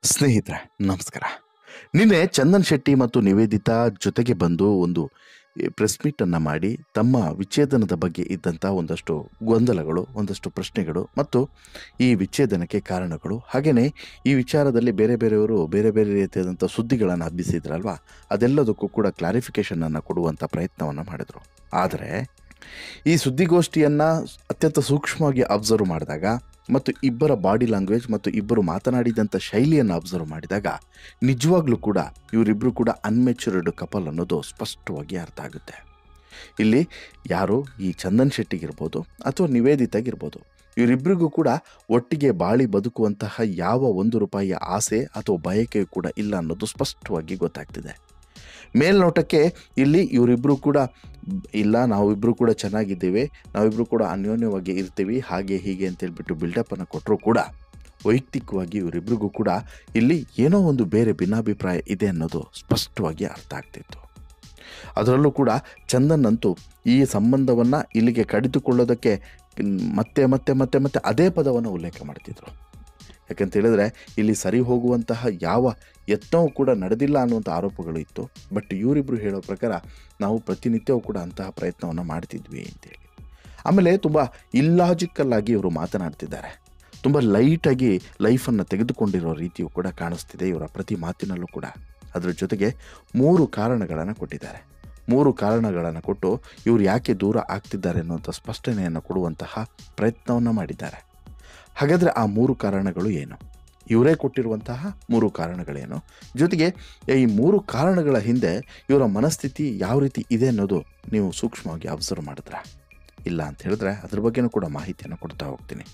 ಸ್ನೇಹಿತರೆ, ನಮಸ್ಕಾರ. ನಿನ್ನೆ ಚಂದನ್ ಶೆಟ್ಟಿ ಮತ್ತು ನಿವೇದಿತಾ ಜೊತೆಗೆ ಬಂದು ಒಂದು ಪ್ರೆಸ್ ಮೀಟನ್ನು ಮಾಡಿ ತಮ್ಮ ವಿಚ್ಛೇದನದ ಬಗ್ಗೆ ಇದ್ದಂಥ ಒಂದಷ್ಟು ಗೊಂದಲಗಳು, ಒಂದಷ್ಟು ಪ್ರಶ್ನೆಗಳು ಮತ್ತು ಈ ವಿಚ್ಛೇದನಕ್ಕೆ ಕಾರಣಗಳು, ಹಾಗೆಯೇ ಈ ವಿಚಾರದಲ್ಲಿ ಬೇರೆಯವರು ಬೇರೆ ಬೇರೆ ರೀತಿಯಾದಂಥ ಸುದ್ದಿಗಳನ್ನು ಹಬ್ಬಿಸಿದ್ರಲ್ವ, ಅದೆಲ್ಲದಕ್ಕೂ ಕೂಡ ಕ್ಲಾರಿಫಿಕೇಷನನ್ನು ಕೊಡುವಂಥ ಪ್ರಯತ್ನವನ್ನು ಮಾಡಿದರು. ಆದರೆ ಈ ಸುದ್ದಿಗೋಷ್ಠಿಯನ್ನು ಅತ್ಯಂತ ಸೂಕ್ಷ್ಮವಾಗಿ ಅಬ್ಸರ್ವ್ ಮಾಡಿದಾಗ ಮತ್ತು ಇಬ್ಬರ ಬಾಡಿ ಲ್ಯಾಂಗ್ವೇಜ್ ಮತ್ತು ಇಬ್ಬರು ಮಾತನಾಡಿದಂಥ ಶೈಲಿಯನ್ನು ಅಬ್ಸರ್ವ್ ಮಾಡಿದಾಗ ನಿಜವಾಗ್ಲೂ ಕೂಡ ಇವರಿಬ್ಬರು ಕೂಡ ಅನ್ಮೆಚೂರ್ಡ್ ಕಪಲ್ ಅನ್ನೋದು ಸ್ಪಷ್ಟವಾಗಿ ಅರ್ಥ ಆಗುತ್ತೆ. ಇಲ್ಲಿ ಯಾರು ಈ ಚಂದನ್ ಶೆಟ್ಟಿಗಿರ್ಬೋದು ಅಥವಾ ನಿವೇದಿತಾಗಿರ್ಬೋದು, ಇವರಿಬ್ಬರಿಗೂ ಕೂಡ ಒಟ್ಟಿಗೆ ಬಾಳಿ ಬದುಕುವಂತಹ ಯಾವ ₹1 ಆಸೆ ಅಥವಾ ಬಯಕೆಯೂ ಕೂಡ ಇಲ್ಲ ಅನ್ನೋದು ಸ್ಪಷ್ಟವಾಗಿ ಗೊತ್ತಾಗ್ತಿದೆ. ಮೇಲ್ನೋಟಕ್ಕೆ ಇಲ್ಲಿ ಇವರಿಬ್ಬರು ಕೂಡ ಇಲ್ಲ, ನಾವಿಬ್ಬರು ಕೂಡ ಚೆನ್ನಾಗಿದ್ದೇವೆ, ನಾವಿಬ್ಬರು ಕೂಡ ಅನ್ಯೋನ್ಯವಾಗಿ ಇರ್ತೀವಿ, ಹಾಗೆ ಹೀಗೆ ಅಂತೇಳ್ಬಿಟ್ಟು ಬಿಲ್ಡಪ್ಪನ್ನು ಕೊಟ್ಟರೂ ಕೂಡ ವೈಯಕ್ತಿಕವಾಗಿ ಇವರಿಬ್ಬರಿಗೂ ಕೂಡ ಇಲ್ಲಿ ಏನೋ ಒಂದು ಬೇರೆ ಭಿನ್ನಾಭಿಪ್ರಾಯ ಇದೆ ಅನ್ನೋದು ಸ್ಪಷ್ಟವಾಗಿ ಅರ್ಥ ಆಗ್ತಿತ್ತು. ಅದರಲ್ಲೂ ಕೂಡ ಚಂದನ್ ಅಂತೂ ಈ ಸಂಬಂಧವನ್ನು ಇಲ್ಲಿಗೆ ಕಡಿದುಕೊಳ್ಳೋದಕ್ಕೆ ಮತ್ತೆ ಮತ್ತೆ ಮತ್ತೆ ಮತ್ತೆ ಅದೇ ಪದವನ್ನು ಉಲ್ಲೇಖ ಮಾಡ್ತಿದ್ರು. ಯಾಕಂತ ಹೇಳಿದ್ರೆ ಇಲ್ಲಿ ಸರಿ ಹೋಗುವಂತಹ ಯಾವ ಯತ್ನವೂ ಕೂಡ ನಡೆದಿಲ್ಲ ಅನ್ನುವಂಥ ಆರೋಪಗಳು ಇತ್ತು. ಬಟ್ ಇವರಿಬ್ಬರು ಹೇಳೋ ಪ್ರಕಾರ ನಾವು ಪ್ರತಿನಿತ್ಯವೂ ಕೂಡ ಅಂತಹ ಪ್ರಯತ್ನವನ್ನು ಮಾಡ್ತಿದ್ವಿ ಅಂತೇಳಿ. ಆಮೇಲೆ ತುಂಬ ಇಲ್ಲಾಜಿಕಲ್ ಆಗಿ ಇವರು ಮಾತನಾಡ್ತಿದ್ದಾರೆ. ತುಂಬ ಲೈಟಾಗಿ ಲೈಫನ್ನು ತೆಗೆದುಕೊಂಡಿರೋ ರೀತಿಯೂ ಕೂಡ ಕಾಣಿಸ್ತಿದೆ ಇವರ ಪ್ರತಿ ಮಾತಿನಲ್ಲೂ ಕೂಡ. ಅದರ ಜೊತೆಗೆ 3 ಕಾರಣಗಳನ್ನು ಕೊಟ್ಟಿದ್ದಾರೆ. 3 ಕಾರಣಗಳನ್ನು ಕೊಟ್ಟು ಇವರು ಯಾಕೆ ದೂರ ಆಗ್ತಿದ್ದಾರೆ ಅನ್ನುವಂಥ ಸ್ಪಷ್ಟನೆಯನ್ನು ಕೊಡುವಂತಹ ಪ್ರಯತ್ನವನ್ನು ಮಾಡಿದ್ದಾರೆ. ಹಾಗಾದರೆ ಆ 3 ಕಾರಣಗಳು ಏನು? ಇವರೇ ಕೊಟ್ಟಿರುವಂತಹ 3 ಕಾರಣಗಳೇನು? ಜೊತೆಗೆ ಈ 3 ಕಾರಣಗಳ ಹಿಂದೆ ಇವರ ಮನಸ್ಥಿತಿ ಯಾವ ರೀತಿ ಇದೆ ಅನ್ನೋದು ನೀವು ಸೂಕ್ಷ್ಮವಾಗಿ ಅಬ್ಸರ್ವ್ ಮಾಡಿದ್ರ? ಇಲ್ಲ ಅಂತ ಹೇಳಿದ್ರೆ ಅದ್ರ ಬಗ್ಗೆನೂ ಕೂಡ ಮಾಹಿತಿಯನ್ನು ಕೊಡ್ತಾ ಹೋಗ್ತೀನಿ.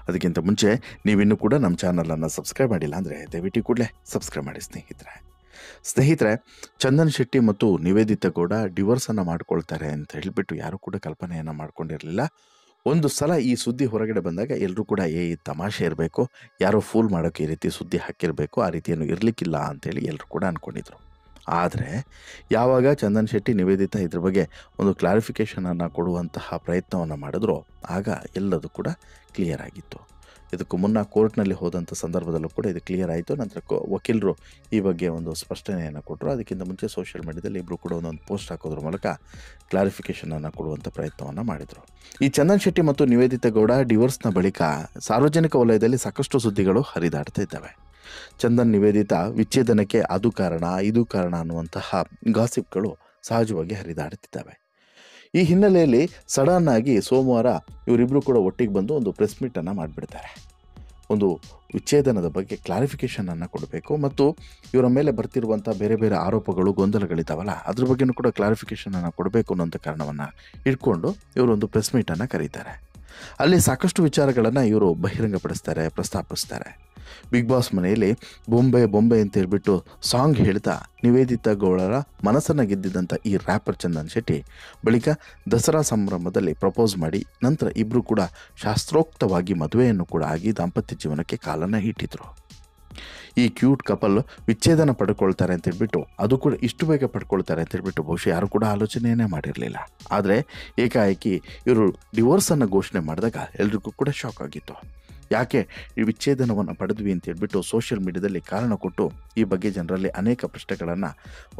ಅದಕ್ಕಿಂತ ಮುಂಚೆ ನೀವಿನ್ನೂ ಕೂಡ ನಮ್ಮ ಚಾನಲನ್ನು ಸಬ್ಸ್ಕ್ರೈಬ್ ಮಾಡಿಲ್ಲ ಅಂದರೆ ದಯವಿಟ್ಟು ಕೂಡಲೇ ಸಬ್ಸ್ಕ್ರೈಬ್ ಮಾಡಿ ಸ್ನೇಹಿತರೆ. ಚಂದನ್ ಶೆಟ್ಟಿ ಮತ್ತು ನಿವೇದಿತಾ ಗೌಡ ಡಿವೋರ್ಸನ್ನು ಮಾಡ್ಕೊಳ್ತಾರೆ ಅಂತ ಹೇಳಿಬಿಟ್ಟು ಯಾರೂ ಕೂಡ ಕಲ್ಪನೆಯನ್ನು ಮಾಡ್ಕೊಂಡಿರಲಿಲ್ಲ. ಒಂದು ಸಲ ಈ ಸುದ್ದಿ ಹೊರಗಡೆ ಬಂದಾಗ ಎಲ್ಲರೂ ಕೂಡ ತಮಾಷೆ ಇರಬೇಕು, ಯಾರೋ ಫೂಲ್ ಮಾಡೋಕ್ಕೆ ಈ ರೀತಿ ಸುದ್ದಿ ಹಾಕಿರಬೇಕು, ಆ ರೀತಿಯನ್ನು ಇರಲಿಕ್ಕಿಲ್ಲ ಅಂತೇಳಿ ಎಲ್ಲರೂ ಕೂಡ ಅಂದ್ಕೊಂಡಿದ್ರು. ಆದರೆ ಯಾವಾಗ ಚಂದನ್ ಶೆಟ್ಟಿ ನಿವೇದಿತಾ ಇದ್ರ ಬಗ್ಗೆ ಒಂದು ಕ್ಲಾರಿಫಿಕೇಷನನ್ನು ಕೊಡುವಂತಹ ಪ್ರಯತ್ನವನ್ನು ಮಾಡಿದ್ರು, ಆಗ ಎಲ್ಲದೂ ಕೂಡ ಕ್ಲಿಯರ್ ಆಗಿತ್ತು. ಇದಕ್ಕೂ ಮುನ್ನ ಕೋರ್ಟ್ನಲ್ಲಿ ಹೋದಂಥ ಸಂದರ್ಭದಲ್ಲೂ ಕೂಡ ಇದು ಕ್ಲಿಯರ್ ಆಯಿತು. ನಂತರ ವಕೀಲರು ಈ ಬಗ್ಗೆ ಒಂದು ಸ್ಪಷ್ಟನೆಯನ್ನು ಕೊಟ್ಟರು. ಅದಕ್ಕಿಂತ ಮುಂಚೆ ಸೋಷಿಯಲ್ ಮೀಡಿಯಾದಲ್ಲಿ ಇಬ್ಬರು ಕೂಡ ಒಂದೊಂದು ಪೋಸ್ಟ್ ಹಾಕೋದ್ರ ಮೂಲಕ ಕ್ಲಾರಿಫಿಕೇಷನನ್ನು ಕೊಡುವಂಥ ಪ್ರಯತ್ನವನ್ನು ಮಾಡಿದರು. ಈ ಚಂದನ್ ಶೆಟ್ಟಿ ಮತ್ತು ನಿವೇದಿತಾ ಗೌಡ ಡಿವೋರ್ಸ್ನ ಬಳಿಕ ಸಾರ್ವಜನಿಕ ವಲಯದಲ್ಲಿ ಸಾಕಷ್ಟು ಸುದ್ದಿಗಳು ಹರಿದಾಡ್ತಾ ಇದ್ದಾವೆ. ಚಂದನ್ ನಿವೇದಿತಾ ವಿಚ್ಛೇದನಕ್ಕೆ ಅದು ಕಾರಣ ಇದು ಕಾರಣ ಅನ್ನುವಂತಹ ಗಾಸಿಪ್ಗಳು ಸಹಜವಾಗಿ ಹರಿದಾಡುತ್ತಿದ್ದಾವೆ. ಈ ಹಿನ್ನೆಲೆಯಲ್ಲಿ ಸಡನ್ ಆಗಿ ಸೋಮವಾರ ಇವರಿಬ್ಬರು ಕೂಡ ಒಟ್ಟಿಗೆ ಬಂದು ಒಂದು ಪ್ರೆಸ್ ಮೀಟನ್ನು ಮಾಡಿಬಿಡ್ತಾರೆ. ಒಂದು ವಿಚ್ಛೇದನದ ಬಗ್ಗೆ ಕ್ಲಾರಿಫಿಕೇಷನನ್ನು ಕೊಡಬೇಕು ಮತ್ತು ಇವರ ಮೇಲೆ ಬರ್ತಿರುವಂಥ ಬೇರೆ ಬೇರೆ ಆರೋಪಗಳು, ಗೊಂದಲಗಳಿದ್ದಾವಲ್ಲ, ಅದ್ರ ಬಗ್ಗೆನೂ ಕೂಡ ಕ್ಲಾರಿಫಿಕೇಷನನ್ನು ಕೊಡಬೇಕು ಅನ್ನೋಂಥ ಕಾರಣವನ್ನು ಇಟ್ಕೊಂಡು ಇವರೊಂದು ಪ್ರೆಸ್ ಮೀಟನ್ನು ಕರೀತಾರೆ. ಅಲ್ಲಿ ಸಾಕಷ್ಟು ವಿಚಾರಗಳನ್ನು ಇವರು ಬಹಿರಂಗಪಡಿಸ್ತಾರೆ, ಪ್ರಸ್ತಾಪಿಸ್ತಾರೆ. ಬಿಗ್ ಬಾಸ್ ಮನೆಯಲ್ಲಿ ಬೊಂಬೆ ಬೊಂಬೆ ಅಂತ ಹೇಳ್ಬಿಟ್ಟು ಸಾಂಗ್ ಹೇಳ್ತಾ ನಿವೇದಿತಾ ಗೌಡರ ಮನಸ್ಸನ್ನು ಗೆದ್ದಿದ್ದಂಥ ಈ ರ್ಯಾಪರ್ ಚಂದನ್ ಶೆಟ್ಟಿ ಬಳಿಕ ದಸರಾ ಸಂಭ್ರಮದಲ್ಲಿ ಪ್ರಪೋಸ್ ಮಾಡಿ ನಂತರ ಇಬ್ಬರು ಕೂಡ ಶಾಸ್ತ್ರೋಕ್ತವಾಗಿ ಮದುವೆಯನ್ನು ಕೂಡ ಆಗಿ ದಾಂಪತ್ಯ ಜೀವನಕ್ಕೆ ಕಾಲನ್ನು ಇಟ್ಟಿದ್ರು. ಈ ಕ್ಯೂಟ್ ಕಪಲ್ ವಿಚ್ಛೇದನ ಪಡ್ಕೊಳ್ತಾರೆ ಅಂತ ಹೇಳ್ಬಿಟ್ಟು, ಅದು ಕೂಡ ಇಷ್ಟು ಬೇಗ ಪಡ್ಕೊಳ್ತಾರೆ ಅಂತ ಹೇಳ್ಬಿಟ್ಟು ಬಹುಶಃ ಯಾರು ಕೂಡ ಆಲೋಚನೆಯೇ ಮಾಡಿರಲಿಲ್ಲ. ಆದರೆ ಏಕಾಏಕಿ ಇವರು ಡಿವೋರ್ಸನ್ನು ಘೋಷಣೆ ಮಾಡಿದಾಗ ಎಲ್ರಿಗೂ ಕೂಡ ಶಾಕ್ ಆಗಿತ್ತು. ಯಾಕೆ ಈ ವಿಚ್ಛೇದನವನ್ನು ಪಡೆದ್ವಿ ಅಂತ ಹೇಳ್ಬಿಟ್ಟು ಸೋಷಿಯಲ್ ಮೀಡಿಯಾದಲ್ಲಿ ಕಾರಣ ಕೊಟ್ಟು ಈ ಬಗ್ಗೆ ಜನರಲ್ಲಿ ಅನೇಕ ಪ್ರಶ್ನೆಗಳನ್ನು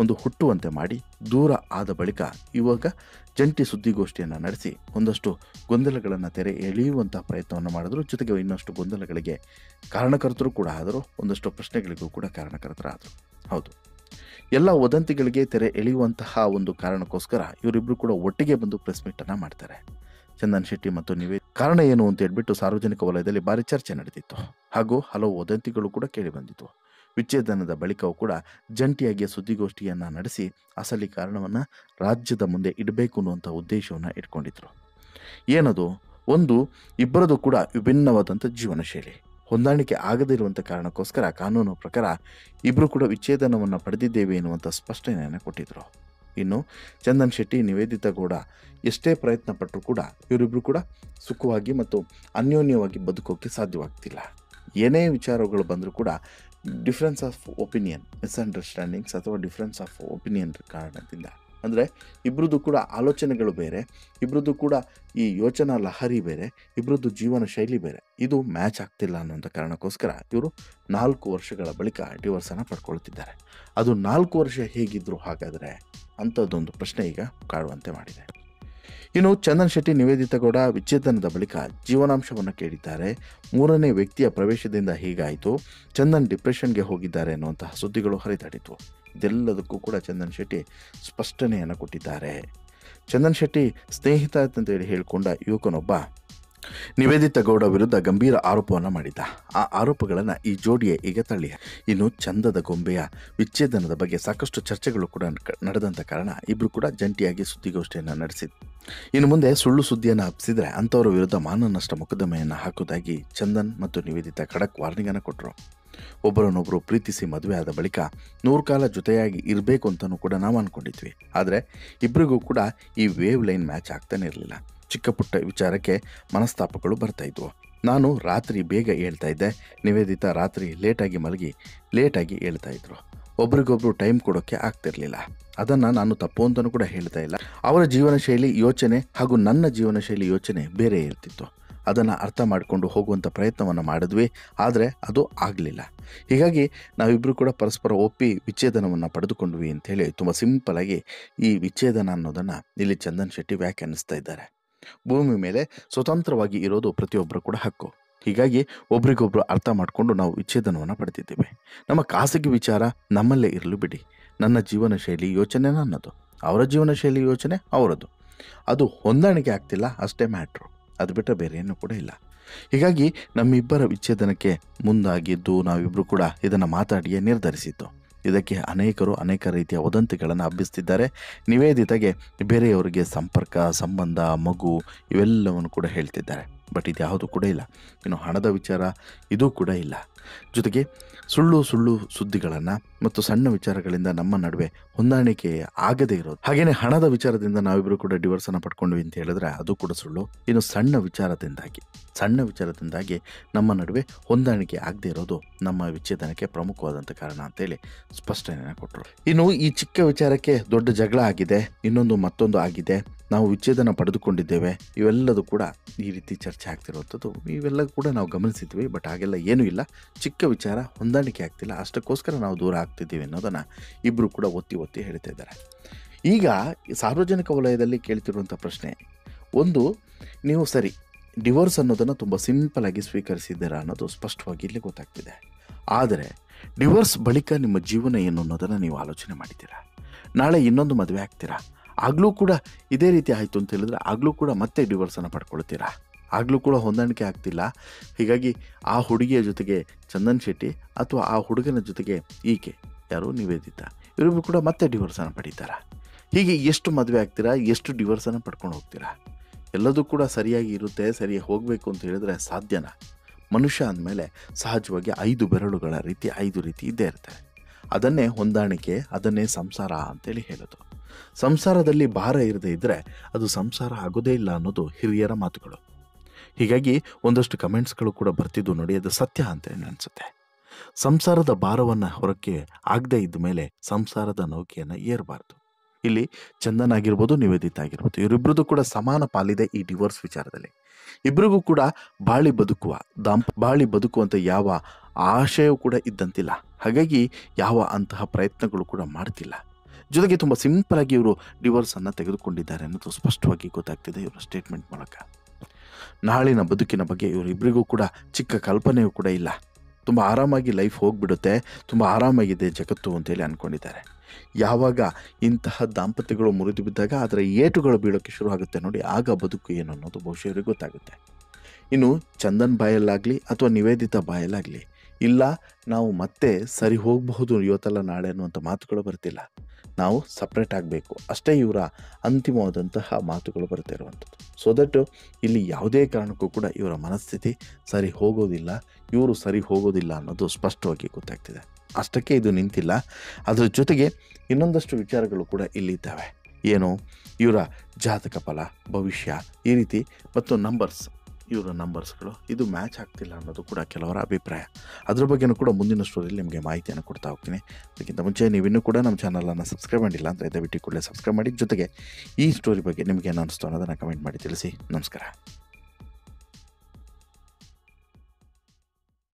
ಒಂದು ಹುಟ್ಟುವಂತೆ ಮಾಡಿ ದೂರ ಆದ ಬಳಿಕ ಇವಾಗ ಜಂಟಿ ಸುದ್ದಿಗೋಷ್ಠಿಯನ್ನು ನಡೆಸಿ ಒಂದಷ್ಟು ಗೊಂದಲಗಳನ್ನು ತೆರೆ ಎಳೆಯುವಂಥ ಪ್ರಯತ್ನವನ್ನು ಮಾಡಿದ್ರು. ಜೊತೆಗೆ ಇನ್ನಷ್ಟು ಗೊಂದಲಗಳಿಗೆ ಕಾರಣಕರ್ತರು ಕೂಡ ಆದರು, ಒಂದಷ್ಟು ಪ್ರಶ್ನೆಗಳಿಗೂ ಕೂಡ ಕಾರಣಕರ್ತರಾದರು. ಹೌದು, ಎಲ್ಲ ವದಂತಿಗಳಿಗೆ ತೆರೆ ಎಳೆಯುವಂತಹ ಒಂದು ಕಾರಣಕ್ಕೋಸ್ಕರ ಇವರಿಬ್ಬರು ಕೂಡ ಒಟ್ಟಿಗೆ ಬಂದು ಪ್ರೆಸ್ ಮೀಟನ್ನು ಮಾಡ್ತಾರೆ. ಚಂದನ್ ಶೆಟ್ಟಿ ಮತ್ತು ಕಾರಣ ಏನು ಅಂತ ಹೇಳ್ಬಿಟ್ಟು ಸಾರ್ವಜನಿಕ ವಲಯದಲ್ಲಿ ಭಾರಿ ಚರ್ಚೆ ನಡೆದಿತ್ತು ಹಾಗೂ ಹಲವು ವದಂತಿಗಳು ಕೂಡ ಕೇಳಿ ಬಂದಿತ್ತು. ವಿಚ್ಛೇದನದ ಬಳಿಕವೂ ಕೂಡ ಜಂಟಿಯಾಗಿ ಸುದ್ದಿಗೋಷ್ಠಿಯನ್ನು ನಡೆಸಿ ಅಸಲಿ ಕಾರಣವನ್ನು ರಾಜ್ಯದ ಮುಂದೆ ಇಡಬೇಕು ಅನ್ನುವಂಥ ಉದ್ದೇಶವನ್ನು ಇಟ್ಕೊಂಡಿದ್ರು. ಏನದು? ಒಂದು, ಇಬ್ಬರದು ಕೂಡ ವಿಭಿನ್ನವಾದಂಥ ಜೀವನ ಶೈಲಿ, ಹೊಂದಾಣಿಕೆ ಆಗದಿರುವಂಥ ಕಾರಣಕ್ಕೋಸ್ಕರ ಕಾನೂನು ಪ್ರಕಾರ ಇಬ್ಬರು ಕೂಡ ವಿಚ್ಛೇದನವನ್ನು ಪಡೆದಿದ್ದೇವೆ ಎನ್ನುವಂಥ ಸ್ಪಷ್ಟನೆಯನ್ನು ಕೊಟ್ಟಿದ್ದರು. ಇನ್ನು ಚಂದನ್ ಶೆಟ್ಟಿ ನಿವೇದಿತಾ ಗೌಡ ಎಷ್ಟೇ ಪ್ರಯತ್ನ ಪಟ್ಟರೂ ಕೂಡ ಇವರಿಬ್ಬರು ಕೂಡ ಸುಖವಾಗಿ ಮತ್ತು ಅನ್ಯೋನ್ಯವಾಗಿ ಬದುಕೋಕ್ಕೆ ಸಾಧ್ಯವಾಗ್ತಿಲ್ಲ. ಏನೇ ವಿಚಾರಗಳು ಬಂದರೂ ಕೂಡ ಡಿಫ್ರೆನ್ಸ್ ಆಫ್ ಒಪಿನಿಯನ್, ಮಿಸ್ಅಂಡರ್ಸ್ಟ್ಯಾಂಡಿಂಗ್ಸ್ ಅಥವಾ ಡಿಫ್ರೆನ್ಸ್ ಆಫ್ ಒಪಿನಿಯನ್ ಕಾರಣದಿಂದ ಅಂದರೆ ಇಬ್ಬರದ್ದು ಕೂಡ ಆಲೋಚನೆಗಳು ಬೇರೆ, ಇಬ್ಬರದ್ದು ಕೂಡ ಈ ಯೋಚನಾ ಲಹರಿ ಬೇರೆ, ಇಬ್ಬರದ್ದು ಜೀವನ ಶೈಲಿ ಬೇರೆ. ಇದು ಮ್ಯಾಚ್ ಆಗ್ತಿಲ್ಲ ಅನ್ನೋಂಥ ಕಾರಣಕ್ಕೋಸ್ಕರ ಇವರು 4 ವರ್ಷಗಳ ಬಳಿಕ ಡಿವೋರ್ಸನ್ನು ಪಡ್ಕೊಳ್ತಿದ್ದಾರೆ. ಅದು 4 ವರ್ಷ ಹೇಗಿದ್ರು ಹಾಗಾದರೆ ಅಂಥದ್ದೊಂದು ಪ್ರಶ್ನೆ ಈಗ ಕಾಡುವಂತೆ ಮಾಡಿದೆ. ಇನ್ನು ಚಂದನ್ ಶೆಟ್ಟಿ ನಿವೇದಿತಾ ಗೌಡ ವಿಚ್ಛೇದನದ ಬಳಿಕ ಜೀವನಾಂಶವನ್ನು ಕೇಳಿದ್ದಾರೆ. 3ನೇ ವ್ಯಕ್ತಿಯ ಪ್ರವೇಶದಿಂದ ಹೀಗಾಯಿತು, ಚಂದನ್ ಡಿಪ್ರೆಷನ್ಗೆ ಹೋಗಿದ್ದಾರೆ ಅನ್ನುವಂತಹ ಸುದ್ದಿಗಳು ಹರಿದಾಡಿತು. ಇದೆಲ್ಲದಕ್ಕೂ ಕೂಡ ಚಂದನ್ ಶೆಟ್ಟಿ ಸ್ಪಷ್ಟನೆಯನ್ನು ಕೊಟ್ಟಿದ್ದಾರೆ. ಚಂದನ್ ಶೆಟ್ಟಿ ಸ್ನೇಹಿತ ಅಂತೇಳಿ ಹೇಳಿಕೊಂಡ ಯುವಕನೊಬ್ಬ ನಿವೇದಿತಾ ಗೌಡ ವಿರುದ್ಧ ಗಂಭೀರ ಆರೋಪವನ್ನು ಮಾಡಿದ್ದ. ಆ ಆರೋಪಗಳನ್ನು ಈ ಜೋಡಿಯೇ ಈಗ ತಳ್ಳಿ. ಇನ್ನು ಚಂದದ ಗೊಂಬೆಯ ವಿಚ್ಛೇದನದ ಬಗ್ಗೆ ಸಾಕಷ್ಟು ಚರ್ಚೆಗಳು ಕೂಡ ನಡೆದಂಥ ಕಾರಣ ಇಬ್ಬರು ಕೂಡ ಜಂಟಿಯಾಗಿ ಸುದ್ದಿಗೋಷ್ಠಿಯನ್ನು ನಡೆಸಿದ್ರು. ಇನ್ನು ಮುಂದೆ ಸುಳ್ಳು ಸುದ್ದಿಯನ್ನು ಹಬ್ಬಿಸಿದ್ರೆ ಅಂಥವರ ವಿರುದ್ಧ ಮಾನನಷ್ಟ ಮೊಕದ್ದಮೆಯನ್ನು ಹಾಕುವುದಾಗಿ ಚಂದನ್ ಮತ್ತು ನಿವೇದಿತಾ ಖಡಕ್ ವಾರ್ನಿಂಗನ್ನು ಕೊಟ್ಟರು. ಒಬ್ಬರನ್ನೊಬ್ಬರು ಪ್ರೀತಿಸಿ ಮದುವೆ ಆದ ಬಳಿಕ 100 ಕಾಲ ಜೊತೆಯಾಗಿ ಇರಬೇಕು ಅಂತಲೂ ಕೂಡ ನಾವು ಅಂದ್ಕೊಂಡಿದ್ವಿ. ಆದರೆ ಇಬ್ಬರಿಗೂ ಕೂಡ ಈ ವೇವ್ ಲೈನ್ ಮ್ಯಾಚ್ ಆಗ್ತಾನೆ ಇರಲಿಲ್ಲ. ಚಿಕ್ಕ ಪುಟ್ಟ ವಿಚಾರಕ್ಕೆ ಮನಸ್ತಾಪಗಳು ಬರ್ತಾ ಇದ್ವು. ನಾನು ರಾತ್ರಿ ಬೇಗ ಹೇಳ್ತಾ ಇದ್ದೆ, ನಿವೇದಿತಾ ರಾತ್ರಿ ಲೇಟಾಗಿ ಮಲಗಿ ಲೇಟಾಗಿ ಹೇಳ್ತಾ ಇದ್ರು. ಒಬ್ರಿಗೊಬ್ರು ಟೈಮ್ ಕೊಡೋಕ್ಕೆ ಆಗ್ತಿರ್ಲಿಲ್ಲ. ಅದನ್ನು ನಾನು ತಪ್ಪು ಅಂತಲೂ ಕೂಡ ಹೇಳ್ತಾ ಇಲ್ಲ. ಅವರ ಜೀವನ ಶೈಲಿ ಯೋಚನೆ ಹಾಗೂ ನನ್ನ ಜೀವನ ಶೈಲಿ ಯೋಚನೆ ಬೇರೆ ಇರ್ತಿತ್ತು. ಅದನ್ನು ಅರ್ಥ ಮಾಡಿಕೊಂಡು ಹೋಗುವಂಥ ಪ್ರಯತ್ನವನ್ನು ಮಾಡಿದ್ವಿ, ಆದರೆ ಅದು ಆಗಲಿಲ್ಲ. ಹೀಗಾಗಿ ನಾವಿಬ್ಬರು ಕೂಡ ಪರಸ್ಪರ ಒಪ್ಪಿ ವಿಚ್ಛೇದನವನ್ನು ಪಡೆದುಕೊಂಡ್ವಿ ಅಂಥೇಳಿ ತುಂಬ ಸಿಂಪಲಾಗಿ ಈ ವಿಚ್ಛೇದನ ಅನ್ನೋದನ್ನು ಇಲ್ಲಿ ಚಂದನ್ ಶೆಟ್ಟಿ ವ್ಯಾಖ್ಯಾನಿಸ್ತಾ ಇದ್ದಾರೆ. ಭೂಮಿ ಮೇಲೆ ಸ್ವತಂತ್ರವಾಗಿ ಇರೋದು ಪ್ರತಿಯೊಬ್ಬರು ಕೂಡ ಹಕ್ಕು. ಹೀಗಾಗಿ ಒಬ್ರಿಗೊಬ್ರು ಅರ್ಥ ಮಾಡಿಕೊಂಡು ನಾವು ವಿಚ್ಛೇದನವನ್ನು ಪಡೆದಿದ್ದೇವೆ. ನಮ್ಮ ಖಾಸಗಿ ವಿಚಾರ ನಮ್ಮಲ್ಲೇ ಇರಲು ಬಿಡಿ. ನನ್ನ ಜೀವನ ಶೈಲಿ ಯೋಚನೆ ನನ್ನದು, ಅವರ ಜೀವನ ಶೈಲಿ ಯೋಚನೆ ಅವರದು. ಅದು ಹೊಂದಾಣಿಕೆ ಆಗ್ತಿಲ್ಲ ಅಷ್ಟೇ ಮ್ಯಾಟ್ರು, ಅದು ಬಿಟ್ಟರೆ ಬೇರೆ ಏನೂ ಕೂಡ ಇಲ್ಲ. ಹೀಗಾಗಿ ನಮ್ಮಿಬ್ಬರ ವಿಚ್ಛೇದನಕ್ಕೆ ಮುಂದಾಗಿದ್ದು ನಾವಿಬ್ಬರು ಕೂಡ ಇದನ್ನು ಮಾತಾಡಿಯೇ ನಿರ್ಧರಿಸಿದ್ದು. ಇದಕ್ಕೆ ಅನೇಕರು ಅನೇಕ ರೀತಿಯ ವದಂತಿಗಳನ್ನು ಹಬ್ಬಿಸ್ತಿದ್ದಾರೆ. ನಿವೇದಿತೆಗೆ ಬೇರೆಯವರಿಗೆ ಸಂಪರ್ಕ, ಸಂಬಂಧ, ಮಗು ಇವೆಲ್ಲವನ್ನು ಕೂಡ ಹೇಳ್ತಿದ್ದಾರೆ. ಬಟ್ ಇದು ಯಾವುದು ಕೂಡ ಇಲ್ಲ. ಇನ್ನು ಹಣದ ವಿಚಾರ ಇದು ಕೂಡ ಇಲ್ಲ. ಜೊತೆಗೆ ಸುಳ್ಳು ಸುದ್ದಿಗಳನ್ನು ಮತ್ತು ಸಣ್ಣ ವಿಚಾರಗಳಿಂದ ನಮ್ಮ ನಡುವೆ ಹೊಂದಾಣಿಕೆ ಆಗದೇ ಇರೋದು. ಹಾಗೆಯೇ ಹಣದ ವಿಚಾರದಿಂದ ನಾವಿಬ್ಬರು ಕೂಡ ಡಿವೋರ್ಸನ್ನು ಪಡ್ಕೊಂಡ್ವಿ ಅಂತ ಹೇಳಿದ್ರೆ ಅದು ಕೂಡ ಸುಳ್ಳು. ಇನ್ನು ಸಣ್ಣ ವಿಚಾರದಿಂದಾಗಿ ನಮ್ಮ ನಡುವೆ ಹೊಂದಾಣಿಕೆ ಆಗದೇ ಇರೋದು ನಮ್ಮ ವಿಚ್ಛೇದನಕ್ಕೆ ಪ್ರಮುಖವಾದಂಥ ಕಾರಣ ಅಂತೇಳಿ ಸ್ಪಷ್ಟನೆಯನ್ನು ಕೊಟ್ಟರು. ಇನ್ನು ಈ ಚಿಕ್ಕ ವಿಚಾರಕ್ಕೆ ದೊಡ್ಡ ಜಗಳ ಆಗಿದೆ, ಮತ್ತೊಂದು ಆಗಿದೆ, ನಾವು ವಿಚ್ಛೇದನ ಪಡೆದುಕೊಂಡಿದ್ದೇವೆ, ಇವೆಲ್ಲದೂ ಕೂಡ ಈ ರೀತಿ ಚರ್ಚೆ ಆಗ್ತಿರುವಂಥದ್ದು ಇವೆಲ್ಲ ಕೂಡ ನಾವು ಗಮನಿಸಿದ್ವಿ. ಬಟ್ ಹಾಗೆಲ್ಲ ಏನೂ ಇಲ್ಲ. ಚಿಕ್ಕ ವಿಚಾರ ಹೊಂದಾಣಿಕೆ ಆಗ್ತಿಲ್ಲ, ಅಷ್ಟಕ್ಕೋಸ್ಕರ ನಾವು ದೂರ ಆಗ್ತಿದ್ದೀವಿ ಅನ್ನೋದನ್ನು ಇಬ್ಬರು ಕೂಡ ಒತ್ತಿ ಹೇಳ್ತಾ ಇದ್ದಾರೆ. ಈಗ ಸಾರ್ವಜನಿಕ ವಲಯದಲ್ಲಿ ಕೇಳ್ತಿರುವಂಥ ಪ್ರಶ್ನೆ ಒಂದು, ನೀವು ಸರಿ ಡಿವೋರ್ಸ್ ಅನ್ನೋದನ್ನು ತುಂಬ ಸಿಂಪಲಾಗಿ ಸ್ವೀಕರಿಸಿದ್ದೀರಾ ಅನ್ನೋದು ಸ್ಪಷ್ಟವಾಗಿ ಇಲ್ಲಿ ಗೊತ್ತಾಗ್ತಿದೆ. ಆದರೆ ಡಿವೋರ್ಸ್ ಬಳಿಕ ನಿಮ್ಮ ಜೀವನ ಏನು ಅನ್ನೋದನ್ನು ನೀವು ಆಲೋಚನೆ ಮಾಡಿದ್ದೀರಾ? ನಾಳೆ ಇನ್ನೊಂದು ಮದುವೆ ಆಗ್ತೀರಾ, ಆಗಲೂ ಕೂಡ ಇದೇ ರೀತಿ ಆಯಿತು ಅಂತ ಹೇಳಿದ್ರೆ ಆಗಲೂ ಕೂಡ ಮತ್ತೆ ಡಿವೋರ್ಸನ್ನು ಪಡ್ಕೊಳ್ತೀರಾ? ಆಗಲೂ ಕೂಡ ಹೊಂದಾಣಿಕೆ ಆಗ್ತಿಲ್ಲ. ಹೀಗಾಗಿ ಆ ಹುಡುಗಿಯ ಜೊತೆಗೆ ಚಂದನ್ ಶೆಟ್ಟಿ ಅಥವಾ ಆ ಹುಡುಗನ ಜೊತೆಗೆ ಈಕೆ ಯಾರು ನಿವೇದಿತಾ ಇವರಿಗೂ ಕೂಡ ಮತ್ತೆ ಡಿವೋರ್ಸನ್ನು ಪಡೀತಾರಾ? ಹೀಗೆ ಎಷ್ಟು ಮದುವೆ ಆಗ್ತೀರಾ, ಎಷ್ಟು ಡಿವೋರ್ಸನ್ನು ಪಡ್ಕೊಂಡು ಹೋಗ್ತೀರಾ? ಎಲ್ಲದೂ ಕೂಡ ಸರಿಯಾಗಿ ಇರುತ್ತೆ, ಸರಿಯಾಗಿ ಹೋಗಬೇಕು ಅಂತ ಹೇಳಿದ್ರೆ ಸಾಧ್ಯನಾ? ಮನುಷ್ಯ ಅಂದಮೇಲೆ ಸಹಜವಾಗಿ 5 ಬೆರಳುಗಳ ರೀತಿ 5 ರೀತಿ ಇದ್ದೇ ಇರ್ತಾರೆ. ಅದನ್ನೇ ಹೊಂದಾಣಿಕೆ, ಅದನ್ನೇ ಸಂಸಾರ ಅಂತೇಳಿ ಹೇಳೋದು. ಸಂಸಾರದಲ್ಲಿ ಭಾರ ಇರದೇ ಇದ್ದರೆ ಅದು ಸಂಸಾರ ಆಗೋದೇ ಇಲ್ಲ ಅನ್ನೋದು ಹಿರಿಯರ ಮಾತುಗಳು. ಹೀಗಾಗಿ ಒಂದಷ್ಟು ಕಮೆಂಟ್ಸ್ಗಳು ಕೂಡ ಬರ್ತಿದ್ದು ನೋಡಿ, ಅದು ಸತ್ಯ ಅಂತ ಅನಿಸುತ್ತೆ. ಸಂಸಾರದ ಭಾರವನ್ನು ಹೊರಕ್ಕೆ ಆಗದೇ ಇದ್ದ ಮೇಲೆ ಸಂಸಾರದ ನೌಕೆಯನ್ನು ಏರಬಾರ್ದು. ಇಲ್ಲಿ ಚಂದನ್ ಆಗಿರ್ಬೋದು, ನಿವೇದಿತಾ ಆಗಿರ್ಬೋದು, ಇವರಿಬ್ಬರದು ಕೂಡ ಸಮಾನ ಪಾಲಿದೆ ಈ ಡಿವೋರ್ಸ್ ವಿಚಾರದಲ್ಲಿ. ಇಬ್ಬರಿಗೂ ಕೂಡ ಬಾಳಿ ಬದುಕುವಂಥ ಯಾವ ಆಶಯವೂ ಕೂಡ ಇದ್ದಂತಿಲ್ಲ. ಹಾಗಾಗಿ ಯಾವ ಅಂತಹ ಪ್ರಯತ್ನಗಳು ಕೂಡ ಮಾಡ್ತಿಲ್ಲ. ಜೊತೆಗೆ ತುಂಬ ಸಿಂಪಲಾಗಿ ಇವರು ಡಿವೋರ್ಸನ್ನು ತೆಗೆದುಕೊಂಡಿದ್ದಾರೆ ಅನ್ನೋದು ಸ್ಪಷ್ಟವಾಗಿ ಗೊತ್ತಾಗ್ತಿದೆ ಇವರ ಸ್ಟೇಟ್ಮೆಂಟ್ ಮೂಲಕ. ನಾಳಿನ ಬದುಕಿನ ಬಗ್ಗೆ ಇವರಿಬ್ಬರಿಗೂ ಕೂಡ ಚಿಕ್ಕ ಕಲ್ಪನೆಯೂ ಕೂಡ ಇಲ್ಲ. ತುಂಬ ಆರಾಮಾಗಿ ಲೈಫ್ ಹೋಗಿಬಿಡುತ್ತೆ, ತುಂಬ ಆರಾಮಾಗಿದೆ ಜಗತ್ತು ಅಂತೇಳಿ ಅಂದ್ಕೊಂಡಿದ್ದಾರೆ. ಯಾವಾಗ ಇಂತಹ ದಾಂಪತ್ಯಗಳು ಮುರಿದು ಬಿದ್ದಾಗ ಅದರ ಏಟುಗಳು ಬೀಳೋಕ್ಕೆ ಶುರು ಆಗುತ್ತೆ ನೋಡಿ, ಆಗ ಬದುಕು ಏನು ಅನ್ನೋದು ಬಹುಶಃ ಇವರಿಗೆ ಗೊತ್ತಾಗುತ್ತೆ. ಇನ್ನು ಚಂದನ್ ಬಾಯಲ್ಲಾಗಲಿ ಅಥವಾ ನಿವೇದಿತಾ ಬಾಯಲ್ಲಾಗಲಿ ಇಲ್ಲ ನಾವು ಮತ್ತೆ ಸರಿ ಹೋಗಬಹುದು ಇವತ್ತಲ್ಲ ನಾಳೆ ಅನ್ನುವಂಥ ಮಾತುಗಳು ಬರ್ತಿಲ್ಲ. ನಾವು ಸಪ್ರೇಟ್ ಆಗಬೇಕು ಅಷ್ಟೇ ಇವರ ಅಂತಿಮವಾದಂತಹ ಮಾತುಗಳು ಬರ್ತಾ ಇರುವಂಥದ್ದು. ಸೊ ದಟ್ ಇಲ್ಲಿ ಯಾವುದೇ ಕಾರಣಕ್ಕೂ ಕೂಡ ಇವರ ಮನಸ್ಥಿತಿ ಸರಿ ಹೋಗೋದಿಲ್ಲ, ಇವರು ಸರಿ ಹೋಗೋದಿಲ್ಲ ಅನ್ನೋದು ಸ್ಪಷ್ಟವಾಗಿ ಗೊತ್ತಾಗ್ತಿದೆ. ಅಷ್ಟಕ್ಕೆ ಇದು ನಿಂತಿಲ್ಲ, ಅದರ ಜೊತೆಗೆ ಇನ್ನೊಂದಷ್ಟು ವಿಚಾರಗಳು ಕೂಡ ಇಲ್ಲಿದ್ದಾವೆ. ಏನು, ಇವರ ಜಾತಕ ಫಲ, ಭವಿಷ್ಯ ಈ ರೀತಿ ಮತ್ತು ನಂಬರ್ಸ್ ಇವರ ನಂಬರ್ಸ್ಗಳು ಇದು ಮ್ಯಾಚ್ ಆಗ್ತಿಲ್ಲ ಅನ್ನೋದು ಕೂಡ ಕೆಲವರ ಅಭಿಪ್ರಾಯ. ಅದ್ರ ಬಗ್ಗೆನೂ ಕೂಡ ಮುಂದಿನ ಸ್ಟೋರಿಯಲ್ಲಿ ನಿಮಗೆ ಮಾಹಿತಿಯನ್ನು ಕೊಡ್ತಾ ಹೋಗ್ತೀನಿ. ಅದಕ್ಕಿಂತ ಮುಂಚೆ ನೀವಿನ್ನೂ ಕೂಡ ನಮ್ಮ ಚಾನಲನ್ನು ಸಬ್ಸ್ಕ್ರೈಬ್ ಮಾಡಿಲ್ಲ ಅಂದರೆ ದಯವಿಟ್ಟು ಕೂಡಲೇ ಸಬ್ಸ್ಕ್ರೈಬ್ ಮಾಡಿ. ಜೊತೆಗೆ ಈ ಸ್ಟೋರಿ ಬಗ್ಗೆ ನಿಮಗೆ ಏನು ಅನಿಸ್ತು ಅನ್ನೋದನ್ನು ಕಮೆಂಟ್ ಮಾಡಿ ತಿಳಿಸಿ. ನಮಸ್ಕಾರ.